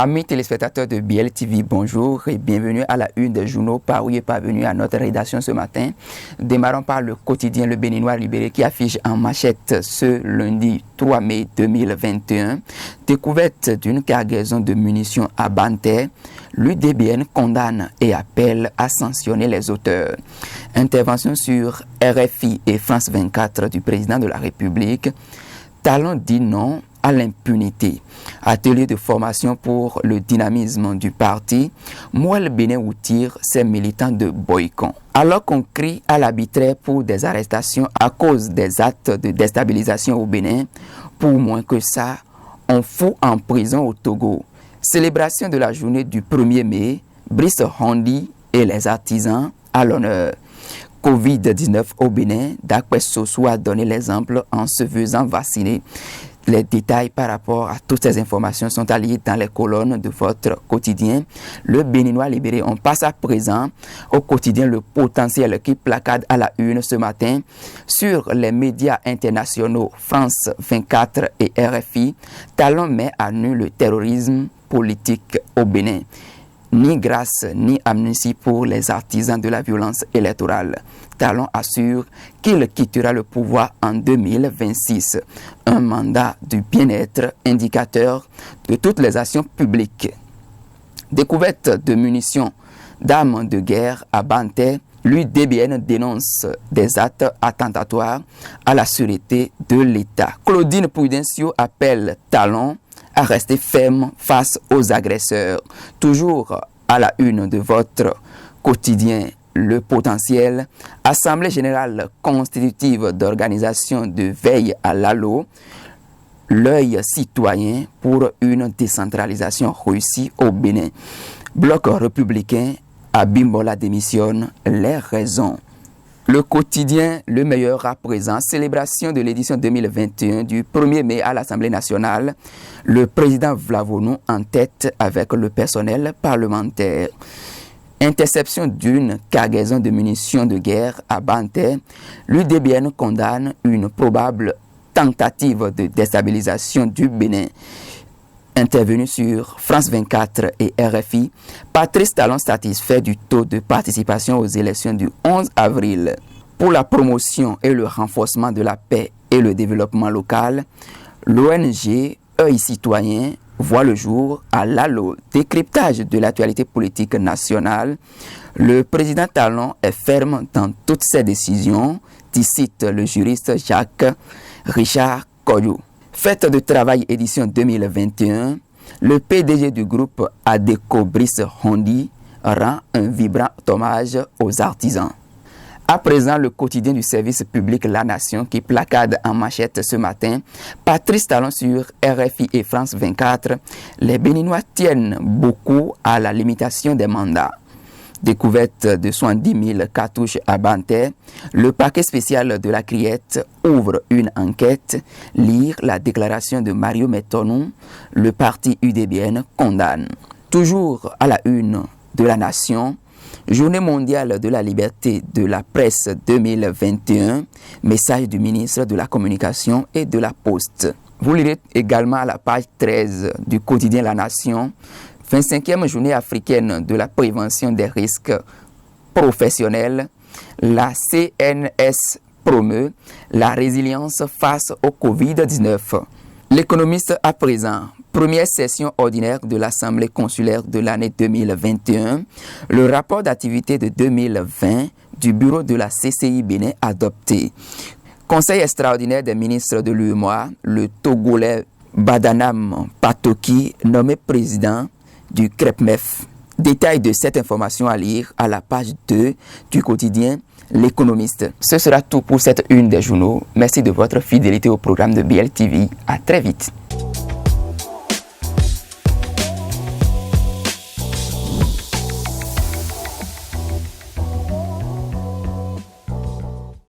Amis téléspectateurs de BLTV, bonjour et bienvenue à la une des journaux parus et parvenus à notre rédaction ce matin. Démarrons par le quotidien Le Béninois Libéré qui affiche en manchette ce lundi 3 mai 2021. Découverte d'une cargaison de munitions à Banter. L'UDBN condamne et appelle à sanctionner les auteurs. Intervention sur RFI et France 24 du président de la République. Talon dit non à l'impunité. Atelier de formation pour le dynamisme du parti. Mouel Bénin tire ses militants de boycott. Alors qu'on crie à l'arbitraire pour des arrestations à cause des actes de déstabilisation au Bénin, pour moins que ça, on fout en prison au Togo. Célébration de la journée du 1er mai, Brice Hondi et les artisans à l'honneur. Covid-19 au Bénin, d'après Soso a donné l'exemple en se faisant vacciner. Les détails par rapport à toutes ces informations sont alliés dans les colonnes de votre quotidien. Le Béninois Libéré, on passe à présent au quotidien Le Potentiel qui placade à la une ce matin sur les médias internationaux France 24 et RFI. Talon met à nu le terrorisme politique au Bénin. Ni grâce ni amnistie pour les artisans de la violence électorale. Talon assure qu'il quittera le pouvoir en 2026. Un mandat du bien-être indicateur de toutes les actions publiques. Découverte de munitions d'armes de guerre à Banter. L'UDBN dénonce des actes attentatoires à la sûreté de l'État. Claudine Prudencio appelle Talon à rester ferme face aux agresseurs. Toujours à la une de votre quotidien Le Potentiel, Assemblée générale constitutive d'organisation de veille à l'ALO, l'œil citoyen pour une décentralisation réussie au Bénin. Bloc républicain, Abimbola démissionne, les raisons. Le quotidien Le Meilleur à présent, célébration de l'édition 2021 du 1er mai à l'Assemblée nationale. Le président Vlavonou en tête avec le personnel parlementaire. Interception d'une cargaison de munitions de guerre à Banter. L'UDBN condamne une probable tentative de déstabilisation du Bénin. Intervenu sur France 24 et RFI, Patrice Talon satisfait du taux de participation aux élections du 11 avril. Pour la promotion et le renforcement de la paix et le développement local, l'ONG Œil Citoyen voit le jour à l'ALO. Décryptage de l'actualité politique nationale. Le président Talon est ferme dans toutes ses décisions, dit cite le juriste Jacques Richard Koyou. Fête de travail édition 2021, le PDG du groupe Adeco Brice Hondi rend un vibrant hommage aux artisans. À présent, le quotidien du service public La Nation qui placade en manchette ce matin, Patrice Talon sur RFI et France 24, les Béninois tiennent beaucoup à la limitation des mandats. Découverte de 70 000 cartouches à Banter, le parquet spécial de la Criette ouvre une enquête. Lire la déclaration de Mario Metonou, le parti UDBN condamne. Toujours à la une de La Nation, Journée mondiale de la liberté de la presse 2021, message du ministre de la Communication et de la Poste. Vous lirez également à la page 13 du quotidien La Nation, 25e journée africaine de la prévention des risques professionnels, la CNS promeut la résilience face au Covid-19. L'économiste à présent, première session ordinaire de l'Assemblée consulaire de l'année 2021, le rapport d'activité de 2020 du bureau de la CCI Bénin adopté. Conseil extraordinaire des ministres de l'UEMOA, le Togolais Badanam Patoki nommé président du CREPMEF. Détail de cette information à lire à la page 2 du quotidien L'économiste. Ce sera tout pour cette une des journaux. Merci de votre fidélité au programme de BLTV. À très vite.